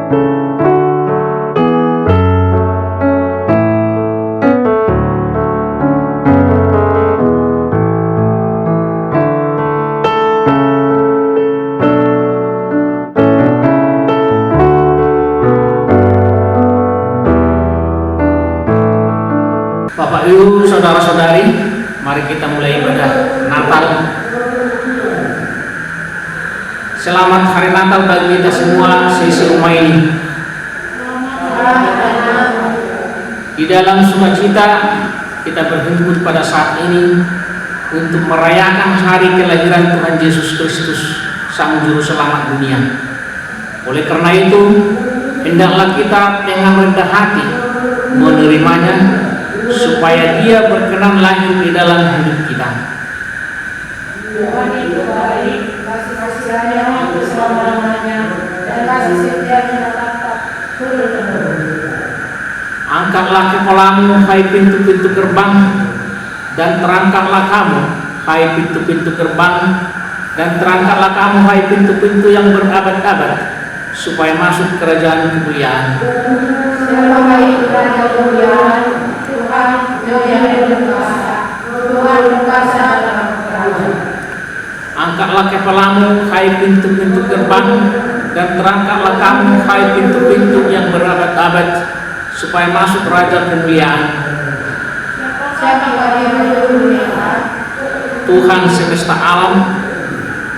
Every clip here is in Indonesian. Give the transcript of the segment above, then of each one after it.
Bapak Ibu, saudara-saudari, mari kita mulai ibadah Natal. Selamat hari Natal bagi kita semua seisi rumah ini. Di dalam sukacita kita berhimpun pada saat ini untuk merayakan hari kelahiran Tuhan Yesus Kristus, Sang Juru Selamat dunia. Oleh karena itu, hendaklah kita dengan rendah hati menerimanya, supaya Dia berkenan lahir di dalam hidup kita. Tuhan itu baik, kasih-kasihannya untuk selama-lamanya, dan kasih setianya tetap turun-temurun. Angkatlah kepalamu, hai pintu-pintu gerbang, dan terangkatlah kamu, hai pintu-pintu gerbang, dan terangkatlah kamu, hai pintu-pintu yang berabad-abad, supaya masuk kerajaan kemuliaan. Siapa baik Raja kemuliaan, Tuhan yang berkuasa, Tuhan berkuasa dalam kerajaan. Angkatlah kepalamu, hai pintu-pintu gerbang, dan terangkatlah kamu, hai pintu-pintu yang berabad-abad, supaya masuk Raja kemuliaan. Siapa yang kemuliaan? Tuhan semesta alam,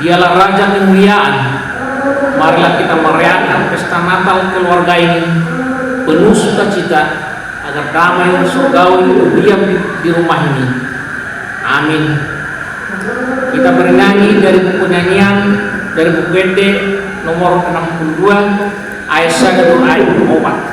Dialah Raja kemuliaan. Marilah kita merayakan pesta Natal keluarga ini penuh sukacita, agar damai surgawi diam di rumah ini. Amin. Kita bernyanyi dari buku nyanyian, dari buku Gede nomor 62 ayat 1 ayat 4.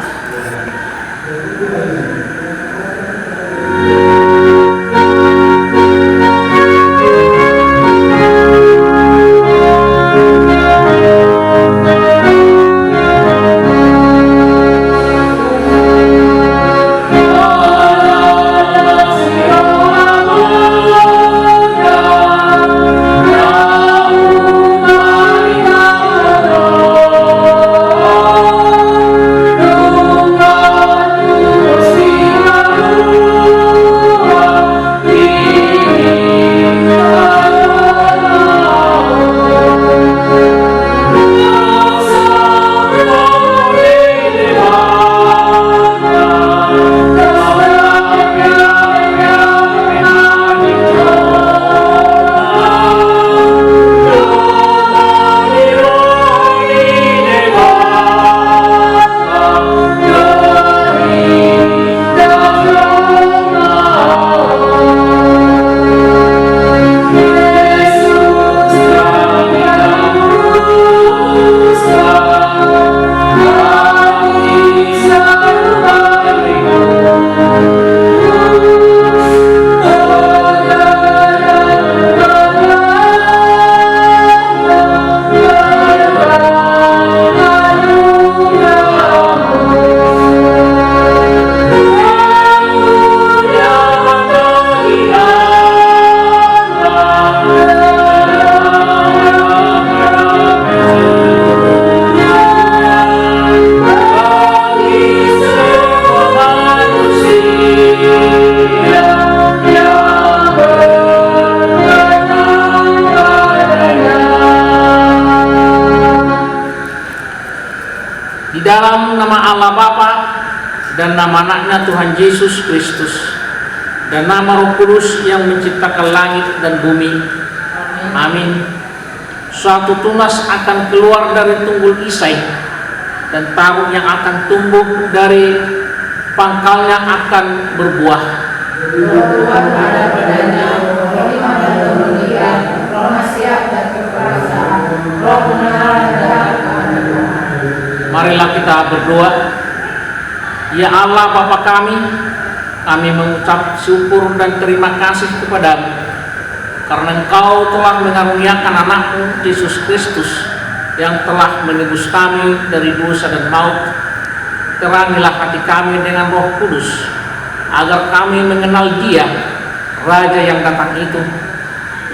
Di dalam nama Allah Bapa dan nama anaknya Tuhan Yesus Kristus dan nama Roh Kudus yang menciptakan langit dan bumi. Amin. Suatu tunas akan keluar dari tunggul Isai, dan tarung yang akan tumbuh dari pangkalnya akan berbuah. Tuhan ada padanya hikmat dan kemuliaan, roh nasihat dan keperkasaan, roh kebenaran dan keadilan. Marilah kita berdoa. Ya Allah Bapa kami mengucap syukur dan terima kasih kepadamu, karena Engkau telah mengaruniakan anakmu Yesus Kristus yang telah menebus kami dari dosa dan maut. Terangilah hati kami dengan Roh Kudus, agar kami mengenal Dia, Raja yang datang itu,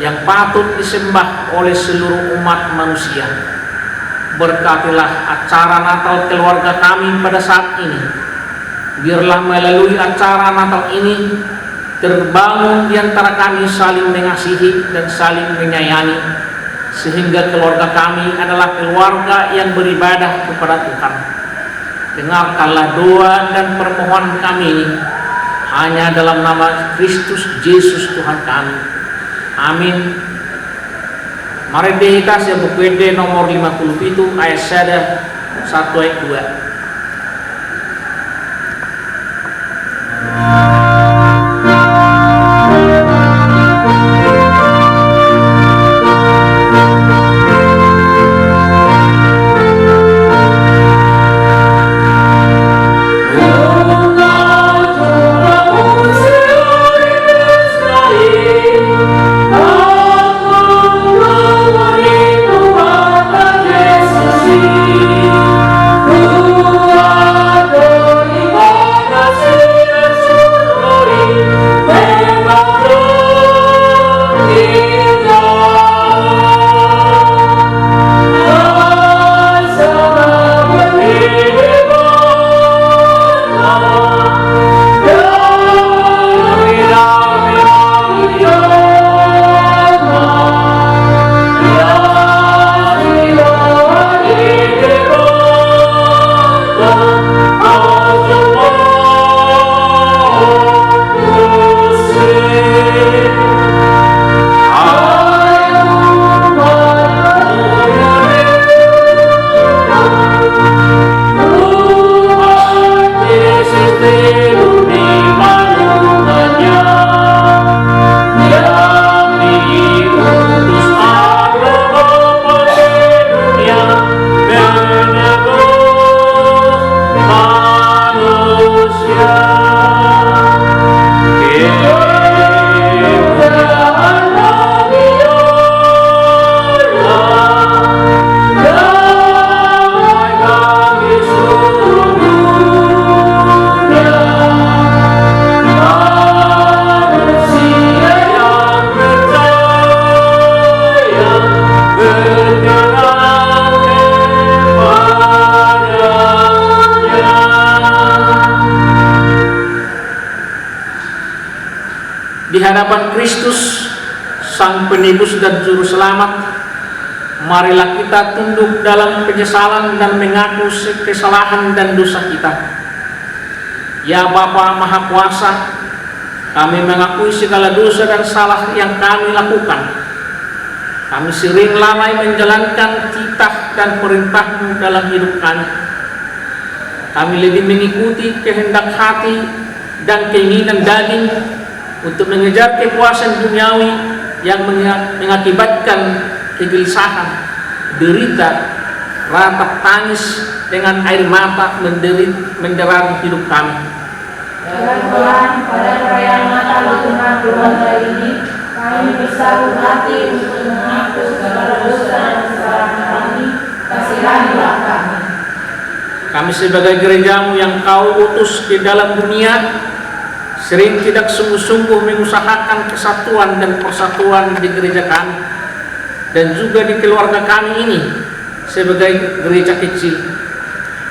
yang patut disembah oleh seluruh umat manusia. Berkatilah acara Natal keluarga kami pada saat ini. Biarlah melalui acara Natal ini terbangun di antara kami saling mengasihi dan saling menyayangi, sehingga keluarga kami adalah keluarga yang beribadah kepada Tuhan. Dengarkanlah doa dan permohonan kami ini hanya dalam nama Kristus Yesus Tuhan kami. Amin. Mari kita buku PD nomor 50 itu ayat 1 ayat 2. Di hadapan Kristus, Sang Penebus dan Juru Selamat, marilah kita tunduk dalam penyesalan dan mengaku kesalahan dan dosa kita. Ya Bapa Maha Kuasa, kami mengakui segala dosa dan salah yang kami lakukan. Kami sering lalai menjalankan titah dan perintah-Mu dalam hidup kami. Kami lebih mengikuti kehendak hati dan keinginan daging untuk mengejar kepuasan duniawi yang mengakibatkan kegelisahan, derita, ratap tangis dengan air mata menderang hidup kami. Dengan Tuhan, pada perayaan Natal di tengah keluarga ini, kami bersatu hati untuk mengaku segala dosa dan kesalahan kami. Kasihanilah kami. Kami sebagai gereja-Mu yang Kau utus di dalam dunia, sering tidak sungguh-sungguh mengusahakan kesatuan dan persatuan di gereja kami dan juga di keluarga kami ini. Sebagai gereja kecil,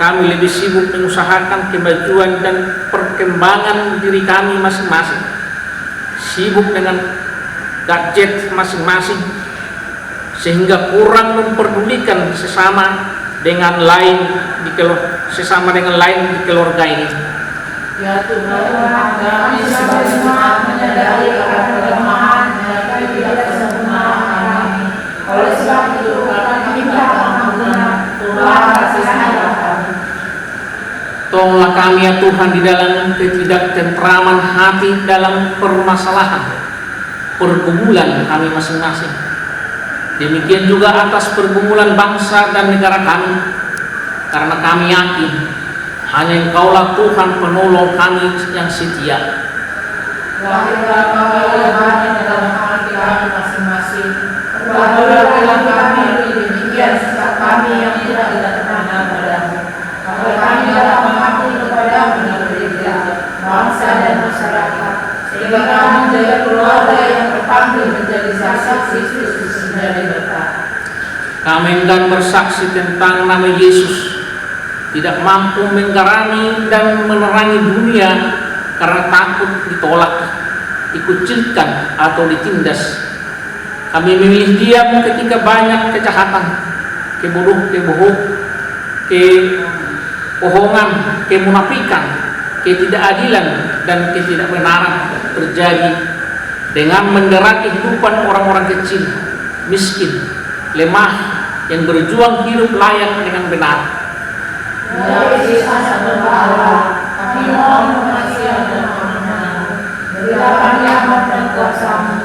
kami lebih sibuk mengusahakan kemajuan dan perkembangan diri kami masing-masing, sibuk dengan gadget masing-masing, sehingga kurang memperdulikan sesama dengan lain di keluarga ini. Ya Tuhan, kami sebagai jemaat menyadari akan kelemahan dan ketidaksempurnaan kami. Oleh sebab itu, kami minta pengampunan. Tuhan, kasihanilah kami. Tolonglah kami ya Tuhan di dalam ketidaktentraman hati dalam permasalahan pergumulan kami masing-masing. Demikian juga atas pergumulan bangsa dan negara kami, karena kami yakin hanya Engkaulah Tuhan penolong kami yang setia. Lahirlah kami dalam hati kami masing-masing. Perbahagialah kami demikian sikap kami yang tidak kenal padamu. Agar kami dapat mengabdi kepadamu di gereja, bangsa dan masyarakat, sehingga kami menjadi keluarga yang terpanggil menjadi saksi Kristus menjadi berkat. Kami kami enggan bersaksi tentang nama Yesus, tidak mampu menggarami dan menerangi dunia karena takut ditolak, dikucilkan atau ditindas. Kami memilih diam ketika banyak kejahatan, kebohongan, kemunafikan, ketidakadilan dan ketidakbenaran terjadi dengan mendera kehidupan orang-orang kecil, miskin, lemah yang berjuang hidup layak dengan benar. Dari sisa berpahala, kami mohon pengasih dan permohonan. Berilah kami rahmat dan kuasa-Mu.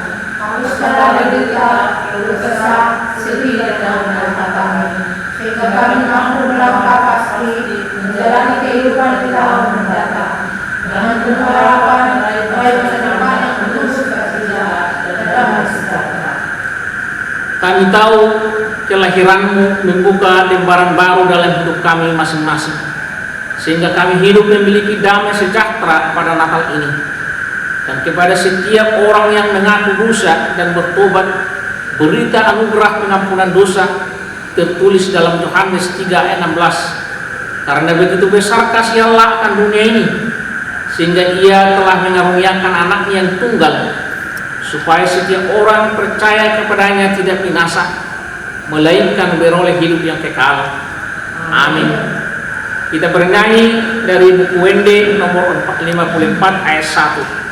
Hapuskan dari kita, keluh kesah, sedih dan dalam kami, sehingga kami mampu melangkah pasti menjalani kehidupan kita mendatang dengan penuh harapan baik masa depan yang penuh sukacita dan damai sejahtera. Kami tahu kelahiran-Mu membuka lembaran baru dalam hidup kami masing-masing, sehingga kami hidup memiliki damai sejahtera pada Natal ini. Dan kepada setiap orang yang mengaku dosa dan bertobat, berita anugerah pengampunan dosa tertulis dalam Yohanes 3 ayat 16. Karena begitu besar kasih Allah akan dunia ini, sehingga Ia telah mengaruniakan Anaknya yang tunggal, supaya setiap orang percaya kepadanya tidak binasa, melainkan beroleh hidup yang kekal. Amin. Kita bernyanyi dari buku Wende nomor 54 ayat 1.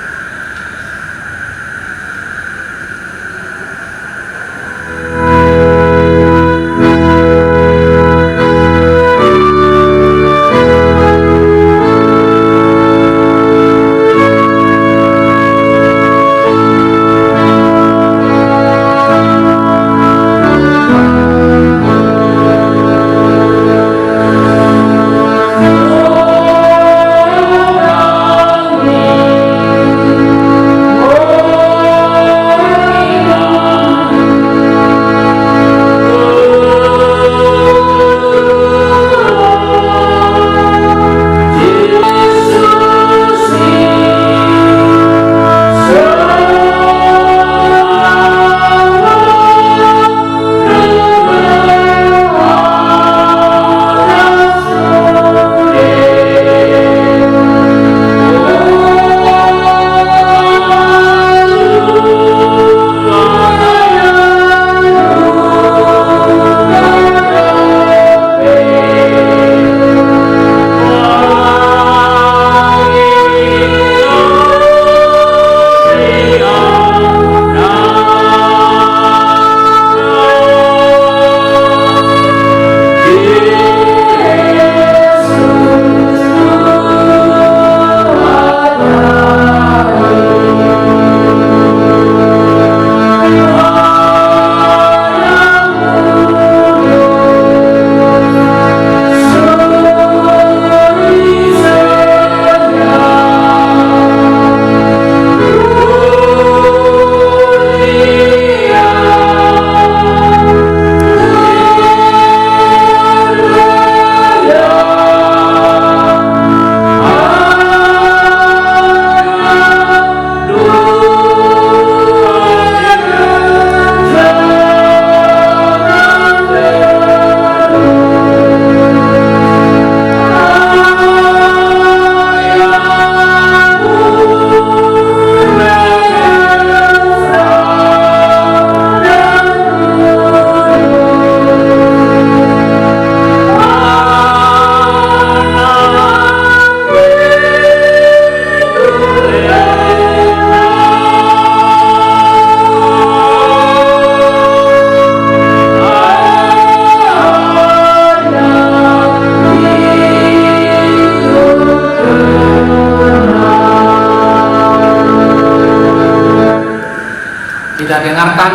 Kita dengarkan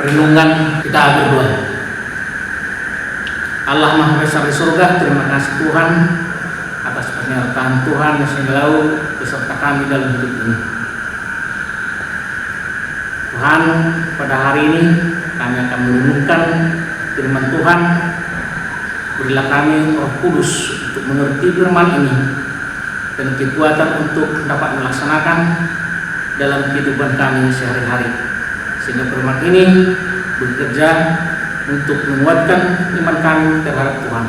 renungan kita berdua. Allah Maha Besar di surga, terima kasih Tuhan atas penyertaan Tuhan yang selalu beserta kami dalam hidup ini. Tuhan, pada hari ini kami akan merenungkan firman Tuhan. Berilah kami Roh Kudus untuk mengerti firman ini dan kekuatan untuk dapat melaksanakan dalam kehidupan kami sehari-hari, sehingga firman ini bekerja untuk menguatkan iman kami terhadap Tuhan.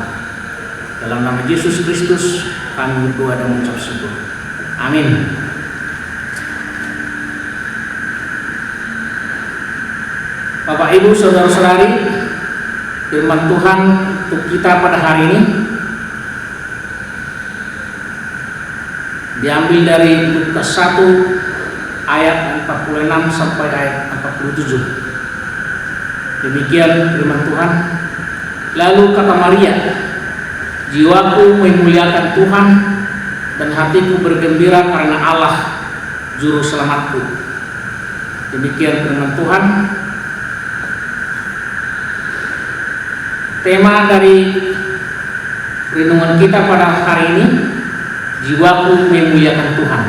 Dalam nama Yesus Kristus kami berdoa dan mengucap syukur. Amin. Bapak Ibu saudara-saudari, firman Tuhan untuk kita pada hari ini diambil dari Lukas 1 ayat 46 sampai ayat 47. Demikian firman Tuhan. Lalu kata Maria, jiwaku memuliakan Tuhan dan hatiku bergembira karena Allah juru selamatku. Demikian firman Tuhan. Tema dari renungan kita pada hari ini, jiwaku memuliakan Tuhan.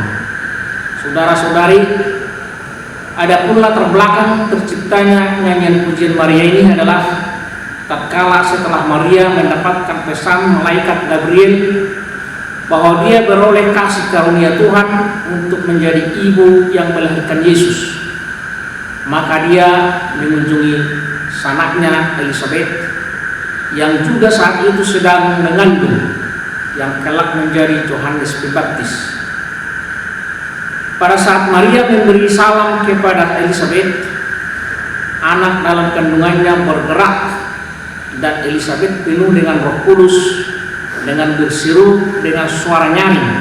Saudara-saudari, ada pun latar belakang terciptanya nyanyian pujian Maria ini adalah tatkala setelah Maria mendapatkan pesan malaikat Gabriel bahwa dia beroleh kasih karunia Tuhan untuk menjadi ibu yang melahirkan Yesus. Maka dia mengunjungi sanaknya Elizabeth yang juga saat itu sedang mengandung, yang kelak menjadi Yohanes Pembaptis. Pada saat Maria memberi salam kepada Elizabeth, anak dalam kandungannya bergerak dan Elizabeth penuh dengan Roh Kudus dengan berseru dengan suara nyaring,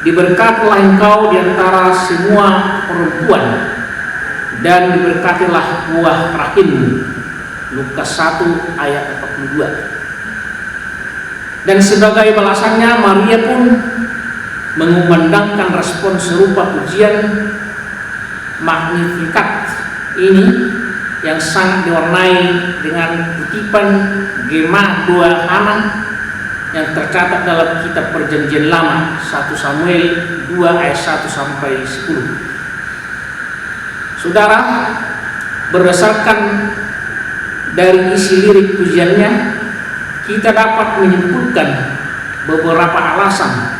diberkatilah engkau di antara semua perempuan dan diberkatilah buah rahimmu. Lukas 1 ayat 42. Dan sebagai balasannya Maria pun mengumandangkan respon serupa pujian Magnificat ini yang sangat diwarnai dengan kutipan Gema 2 Hana yang tercatat dalam kitab Perjanjian Lama 1 Samuel 2 ayat 1 sampai 10. Saudara, berdasarkan dari isi lirik pujiannya, kita dapat menyimpulkan beberapa alasan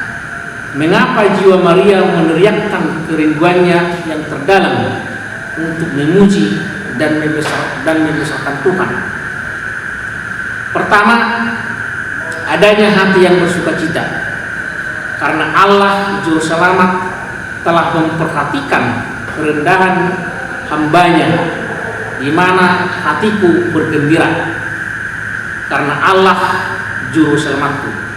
mengapa jiwa Maria meneriakkan kerinduannya yang terdalam untuk memuji dan membesarkan Tuhan. Pertama, adanya hati yang bersukacita karena Allah Juru Selamat telah memperhatikan kerendahan hambanya, di mana hatiku bergembira karena Allah Juru Selamatku.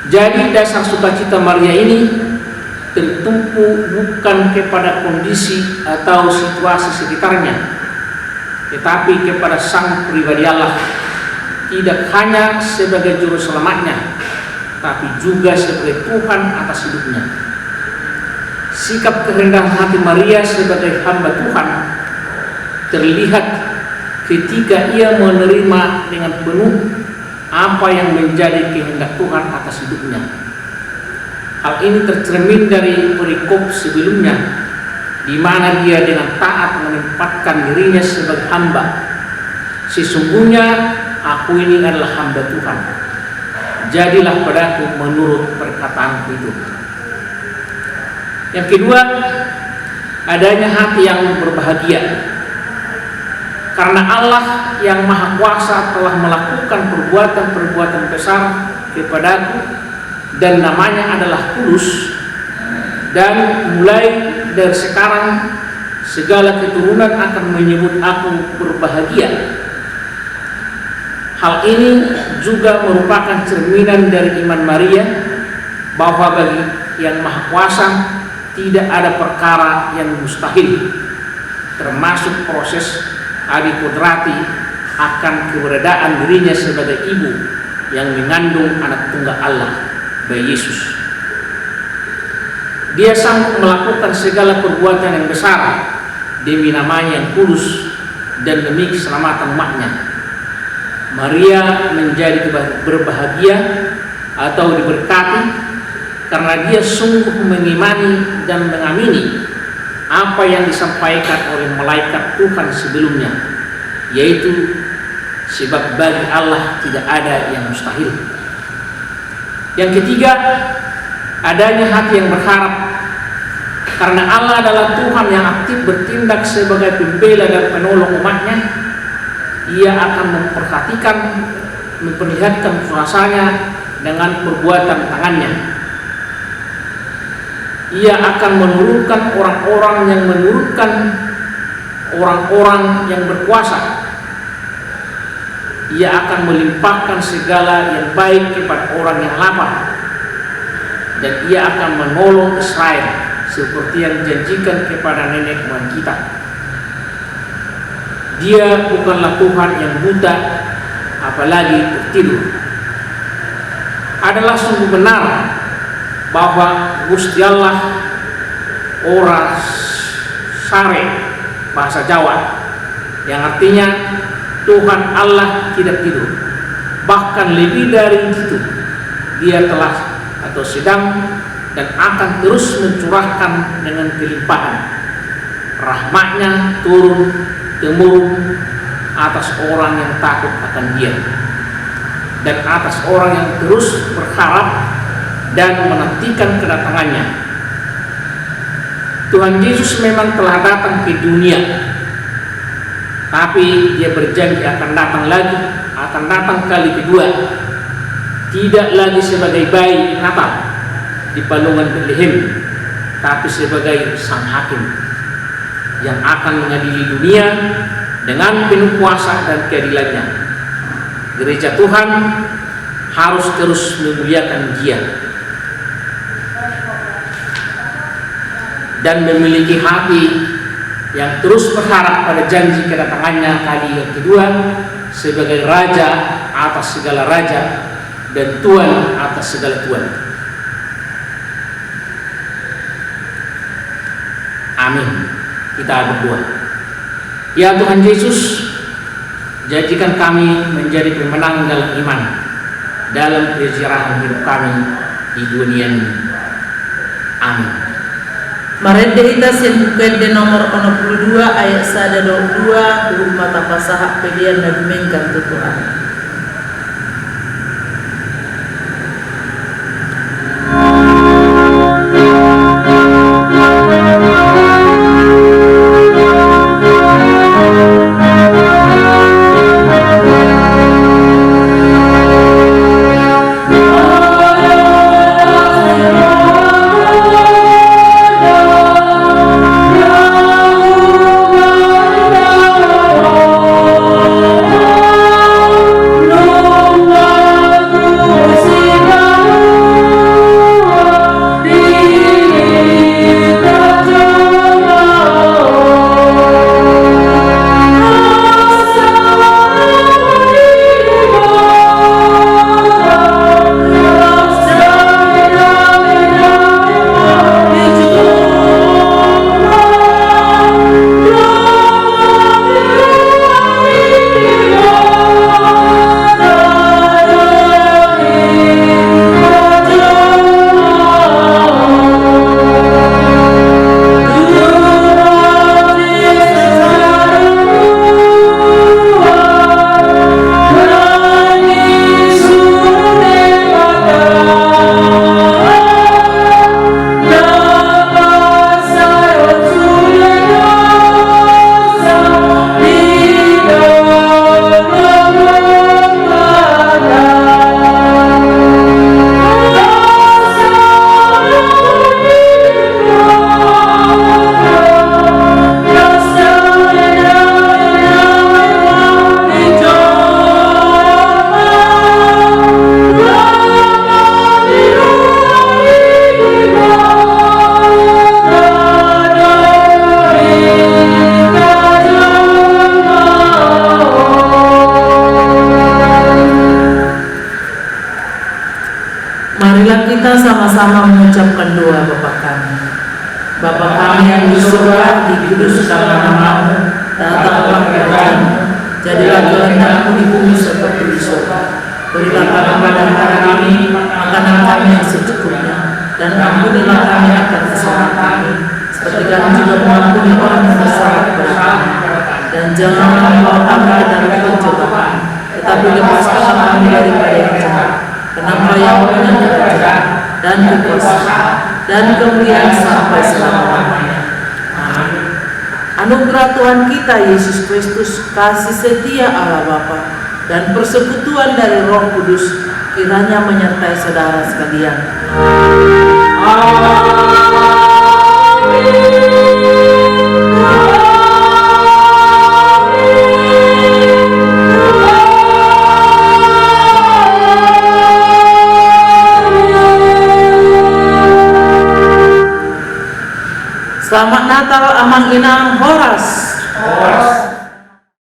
Jadi dasar sukacita Maria ini tertumpu bukan kepada kondisi atau situasi sekitarnya, tetapi kepada Sang Pribadi Allah, tidak hanya sebagai Juru Selamatnya, tapi juga sebagai Tuhan atas hidupnya. Sikap kerendahan hati Maria sebagai hamba Tuhan terlihat ketika ia menerima dengan penuh apa yang menjadi kehendak Tuhan atas hidupnya. Hal ini tercermin dari perikop sebelumnya, di mana dia dengan taat menempatkan dirinya sebagai hamba. Sesungguhnya aku ini adalah hamba Tuhan, jadilah padaku menurut perkataanku itu. Yang kedua, adanya hati yang berbahagia karena Allah yang Maha Kuasa telah melakukan perbuatan-perbuatan besar kepadaku, dan namanya adalah Kudus, dan mulai dari sekarang segala keturunan akan menyebut aku berbahagia. Hal ini juga merupakan cerminan dari iman Maria bahwa bagi yang Maha Kuasa tidak ada perkara yang mustahil, termasuk proses adikodrati akan keberadaan dirinya sebagai ibu yang mengandung anak tunggal Allah, bayi Yesus. Dia sanggup melakukan segala perbuatan yang besar demi namanya yang kudus dan demi keselamatan umatnya. Maria menjadi berbahagia atau diberkati karena dia sungguh mengimani dan mengamini apa yang disampaikan oleh malaikat Tuhan sebelumnya, yaitu sebab bagi Allah tidak ada yang mustahil. Yang ketiga, adanya hati yang berharap karena Allah adalah Tuhan yang aktif bertindak sebagai pembela dan penolong umatnya, ia akan memperlihatkan kuasanya dengan perbuatan tangannya. Ia akan menurunkan orang-orang yang menurunkan orang-orang yang berkuasa. Ia akan melimpahkan segala yang baik kepada orang yang lapar, dan ia akan menolong Israel seperti yang dijanjikan kepada nenek moyang kita. Dia bukanlah Tuhan yang buta, apalagi tertidur. Adalah sungguh benar bahwa Gusti Allah ora sare, bahasa Jawa, yang artinya Tuhan Allah tidak tidur. Bahkan lebih dari itu, dia telah atau sedang dan akan terus mencurahkan dengan kelimpahan rahmatnya turun temurun atas orang yang takut akan dia, dan atas orang yang terus berharap dan menantikan kedatangannya. Tuhan Yesus memang telah datang ke dunia, tapi dia berjanji akan datang kali kedua, tidak lagi sebagai bayi Natal di palungan Bethlehem, tapi sebagai sang hakim yang akan mengadili dunia dengan penuh kuasa dan keadilannya. Gereja Tuhan harus terus memuliakan Dia dan memiliki hati yang terus berharap pada janji kedatangannya kali yang kedua sebagai Raja atas segala raja dan Tuhan atas segala Tuhan. Amin. Kita berdoa. Ya Tuhan Yesus, jadikan kami menjadi pemenang dalam iman, dalam perjalanan hidup kami di dunia ini. Amin. Marende ita senbuket de nomor 62 ayat 1 22 mata pasahak pedian dan mengkan Tuhan. Kita sama-sama mengucapkan doa Bapa kami. Bapa kami yang di surga, dikuduskanlah namamu, datanglah kerajaanmu, jadilah kehendakmu di bumi seperti di surga. Berilah kami pada hari kami makanan kami yang secukupnya, dan ampunilah kami akan kesalahan kami, seperti kami juga mengampuni orang yang bersalah kepada kami. Dan janganlah membawa kami ke dalam pencobaan, tetapi lepaskanlah kami daripada yang jahat. Karena yang punya kerajaan dan kekuasaan dan kemuliaan sampai selama-lamanya. Amin. Anugerah Tuhan kita Yesus Kristus, kasih setia Allah Bapa, dan persekutuan dari Roh Kudus kiranya menyertai saudara sekalian. Selamat Natal Amang Inang Horas.